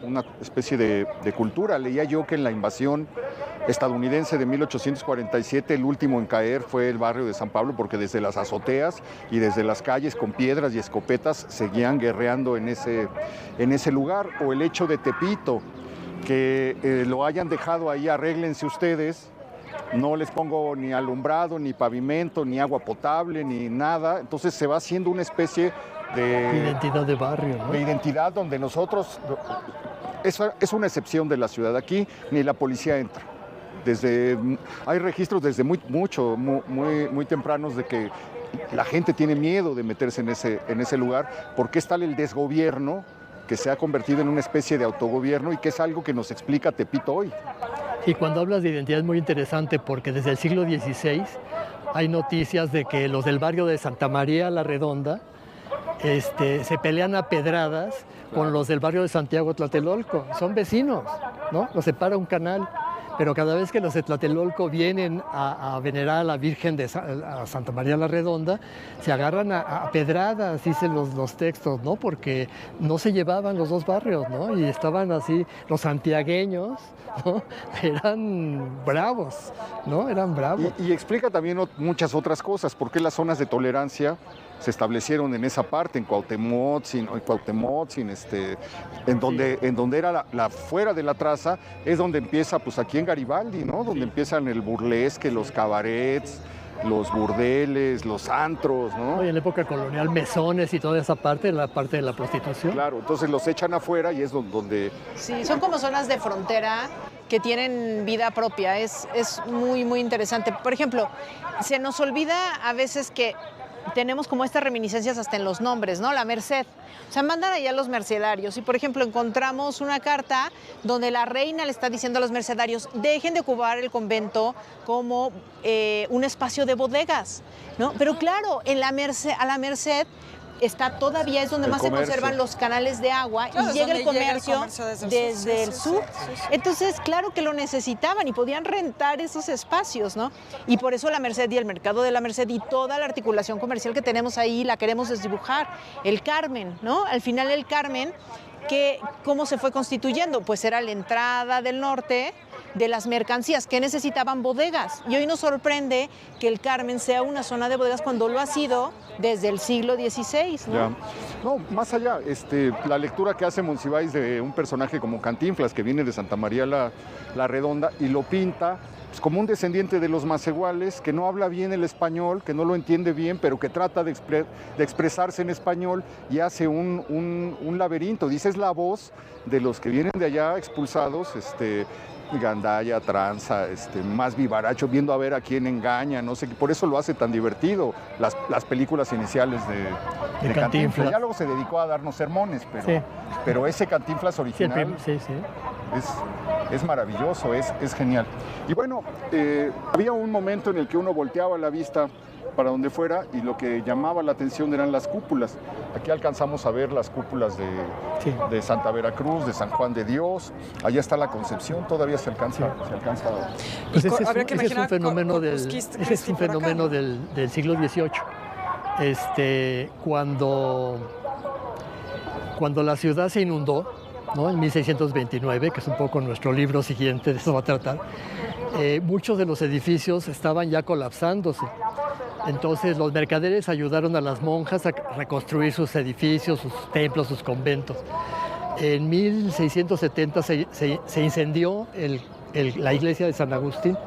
especie de cultura. Leía yo que en la invasión estadounidense de 1847 el último en caer fue el barrio de San Pablo, porque desde las azoteas y desde las calles con piedras y escopetas seguían guerreando en ese lugar. O el hecho de Tepito, que lo hayan dejado ahí, arréglense ustedes, no les pongo ni alumbrado, ni pavimento, ni agua potable, ni nada. Entonces se va haciendo una especie de identidad de barrio, ¿no? De identidad donde nosotros... Es una excepción de la ciudad. Aquí ni la policía entra. Hay registros desde muy tempranos de que la gente tiene miedo de meterse en ese lugar, porque es tal el desgobierno que se ha convertido en una especie de autogobierno y que es algo que nos explica Tepito hoy. Y cuando hablas de identidad es muy interesante porque desde el siglo XVI hay noticias de que los del barrio de Santa María la Redonda se pelean a pedradas con los del barrio de Santiago Tlatelolco. Son vecinos, ¿no? Los separa un canal. Pero cada vez que los de Tlatelolco vienen a venerar a la Virgen de Santa María la Redonda, se agarran a pedradas, dicen los textos, ¿no? Porque no se llevaban los dos barrios, ¿no? Y estaban así, los santiagueños, ¿no? Eran bravos, ¿no? Eran bravos. Y explica también muchas otras cosas, por qué las zonas de tolerancia se establecieron en esa parte, en Cuauhtémoc, en donde era la fuera de la traza, es donde empieza, pues aquí en Garibaldi, ¿no? Donde empiezan el burlesque, los cabarets, los burdeles, los antros, ¿no? Y en la época colonial, mesones y toda esa parte, la parte de la prostitución. Claro, entonces los echan afuera y es donde... Sí, son como zonas de frontera que tienen vida propia, es muy, muy interesante. Por ejemplo, se nos olvida a veces que tenemos como estas reminiscencias hasta en los nombres, ¿no? La Merced. O sea, mandan allá a los mercedarios y, por ejemplo, encontramos una carta donde la reina le está diciendo a los mercedarios, dejen de ocupar el convento como un espacio de bodegas, ¿no? Pero claro, a la Merced está todavía, es donde más se conservan los canales de agua, claro, y llega el comercio desde el sur. Sí. Entonces, claro que lo necesitaban y podían rentar esos espacios, ¿no? Y por eso la Merced y el mercado de la Merced y toda la articulación comercial que tenemos ahí la queremos desdibujar. El Carmen, ¿no? Al final el Carmen, ¿cómo se fue constituyendo? Pues era la entrada del norte de las mercancías que necesitaban bodegas. Y hoy nos sorprende que el Carmen sea una zona de bodegas cuando lo ha sido desde el siglo XVI, ¿no? Ya. No, más allá, la lectura que hace Monsiváis de un personaje como Cantinflas, que viene de Santa María la Redonda, y lo pinta pues, como un descendiente de los macehuales, que no habla bien el español, que no lo entiende bien, pero que trata de expresarse en español y hace un laberinto. Dice, es la voz de los que vienen de allá expulsados, gandalla, tranza, más vivaracho, viendo a ver a quién engaña, no sé, por eso lo hace tan divertido, las películas iniciales de Cantinflas. Ya luego se dedicó a darnos sermones, pero ese Cantinflas original es maravilloso, es genial. Y bueno, había un momento en el que uno volteaba la vista para donde fuera y lo que llamaba la atención eran las cúpulas. Aquí alcanzamos a ver las cúpulas de Santa Veracruz, de San Juan de Dios. Allá está la Concepción, todavía se alcanza. Pues ese es un fenómeno del siglo XVIII. Cuando la ciudad se inundó, ¿no? En 1629, que es un poco nuestro libro siguiente, de eso va a tratar, muchos de los edificios estaban ya colapsándose. Entonces los mercaderes ayudaron a las monjas a reconstruir sus edificios, sus templos, sus conventos. En 1670 se incendió la iglesia de San Agustín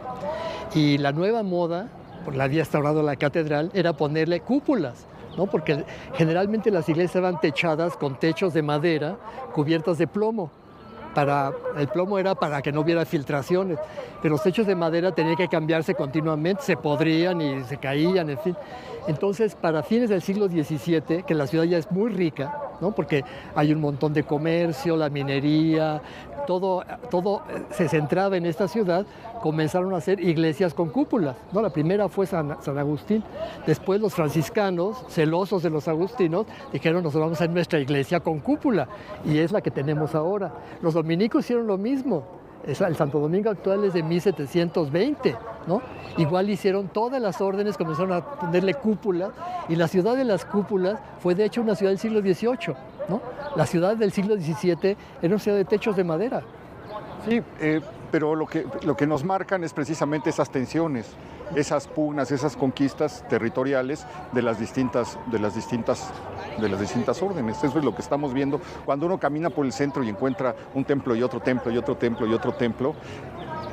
y la nueva moda, por la había instaurado la catedral, era ponerle cúpulas, ¿no? Porque generalmente las iglesias estaban techadas con techos de madera cubiertas de plomo. El plomo era para que no hubiera filtraciones, pero los techos de madera tenían que cambiarse continuamente, se podrían y se caían, en fin. Entonces, para fines del siglo XVII, que la ciudad ya es muy rica, ¿no? Porque hay un montón de comercio, la minería, todo se centraba en esta ciudad, comenzaron a hacer iglesias con cúpulas, ¿no? La primera fue San Agustín. Después los franciscanos, celosos de los agustinos, dijeron, nosotros vamos a hacer nuestra iglesia con cúpula, y es la que tenemos ahora. Los dominicos hicieron lo mismo. El Santo Domingo actual es de 1720, ¿no? Igual hicieron todas las órdenes, comenzaron a ponerle cúpulas, y la ciudad de las cúpulas fue de hecho una ciudad del siglo XVIII, ¿no? La ciudad del siglo XVII era una ciudad de techos de madera. Sí, pero lo que nos marcan es precisamente esas tensiones, esas pugnas, esas conquistas territoriales de las distintas órdenes. Eso es lo que estamos viendo cuando uno camina por el centro y encuentra un templo y otro templo y otro templo y otro templo.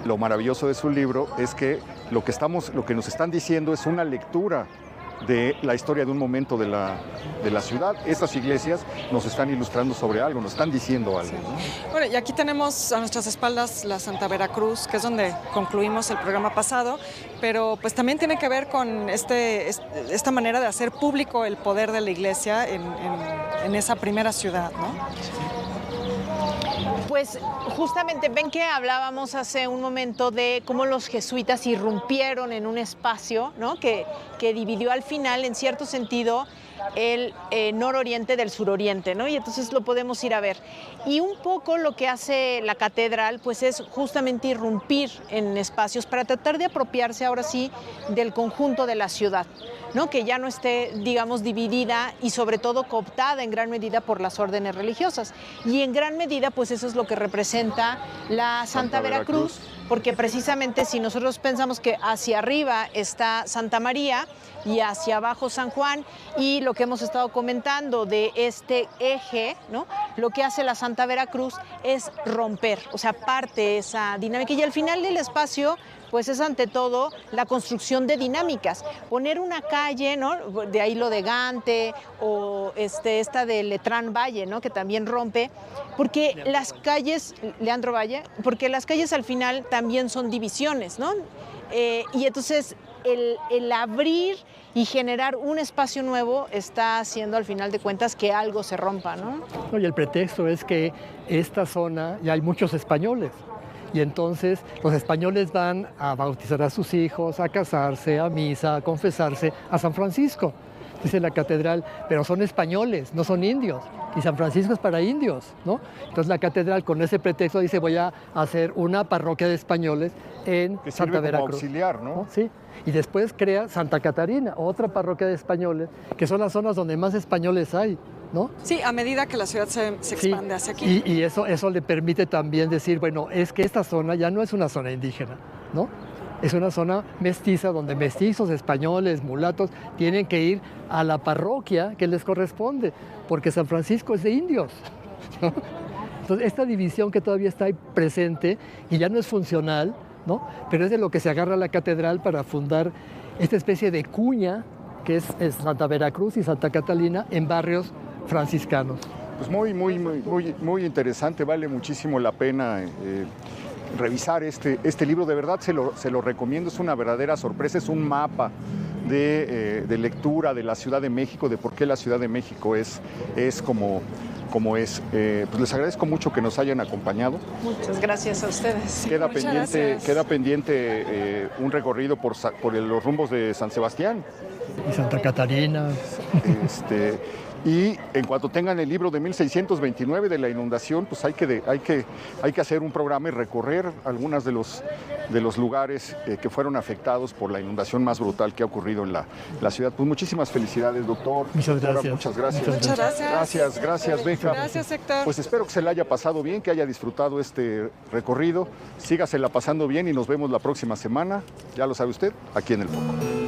Lo maravilloso de su libro es que lo que nos están diciendo es una lectura de la historia de un momento de la ciudad. Estas iglesias nos están ilustrando sobre algo, nos están diciendo algo, ¿no? Bueno, y aquí tenemos a nuestras espaldas la Santa Veracruz, que es donde concluimos el programa pasado, pero pues también tiene que ver con esta manera de hacer público el poder de la iglesia en esa primera ciudad, ¿no? Pues justamente ven que hablábamos hace un momento de cómo los jesuitas irrumpieron en un espacio, ¿no? que dividió al final, en cierto sentido, el nororiente del suroriente, ¿no? Y entonces lo podemos ir a ver. Y un poco lo que hace la catedral, pues es justamente irrumpir en espacios para tratar de apropiarse ahora sí del conjunto de la ciudad, ¿no? Que ya no esté, digamos, dividida y sobre todo cooptada en gran medida por las órdenes religiosas. Y en gran medida, pues eso es lo que representa la Santa Veracruz, porque precisamente si nosotros pensamos que hacia arriba está Santa María y hacia abajo San Juan, y lo que hemos estado comentando de este eje, ¿no? Lo que hace la Santa Veracruz es romper, o sea, parte esa dinámica, y al final del espacio pues es ante todo la construcción de dinámicas. Poner una calle, ¿no? De ahí lo de Gante, o esta de Letrán Valle, ¿no? Que también rompe, porque las calles, Leandro Valle, porque las calles al final también son divisiones, ¿no? Y entonces el abrir y generar un espacio nuevo está haciendo al final de cuentas que algo se rompa, ¿no? Y el pretexto es que esta zona ya hay muchos españoles. Y entonces los españoles van a bautizar a sus hijos, a casarse, a misa, a confesarse, a San Francisco, dice la catedral, pero son españoles, no son indios. Y San Francisco es para indios, ¿no? Entonces la catedral con ese pretexto dice, voy a hacer una parroquia de españoles en que Santa Veracruz. Como auxiliar, ¿no? Sí. Y después crea Santa Catarina, otra parroquia de españoles, que son las zonas donde más españoles hay, ¿no? Sí, a medida que la ciudad se expande hacia aquí. Y eso le permite también decir, bueno, es que esta zona ya no es una zona indígena, ¿no? Es una zona mestiza donde mestizos, españoles, mulatos, tienen que ir a la parroquia que les corresponde, porque San Francisco es de indios, ¿no? Entonces, esta división que todavía está ahí presente y ya no es funcional, ¿no? Pero es de lo que se agarra la catedral para fundar esta especie de cuña que es Santa Veracruz y Santa Catalina en barrios franciscanos. Pues muy interesante, vale muchísimo la pena revisar este libro, de verdad se lo recomiendo, es una verdadera sorpresa, es un mapa de lectura de la Ciudad de México, de por qué la Ciudad de México es como es. Pues les agradezco mucho que nos hayan acompañado. Muchas gracias a ustedes. Queda pendiente un recorrido por los rumbos de San Sebastián. Y Santa Catarina. Y en cuanto tengan el libro de 1629 de la inundación, pues hay que hacer un programa y recorrer algunos de los lugares que fueron afectados por la inundación más brutal que ha ocurrido en la ciudad. Pues muchísimas felicidades, doctor. Muchas gracias. Muchas gracias. Muchas gracias. Gracias, Beca. Gracias, Héctor. Pues espero que se le haya pasado bien, que haya disfrutado este recorrido. Sígasela pasando bien y nos vemos la próxima semana. Ya lo sabe usted, aquí en El Foco.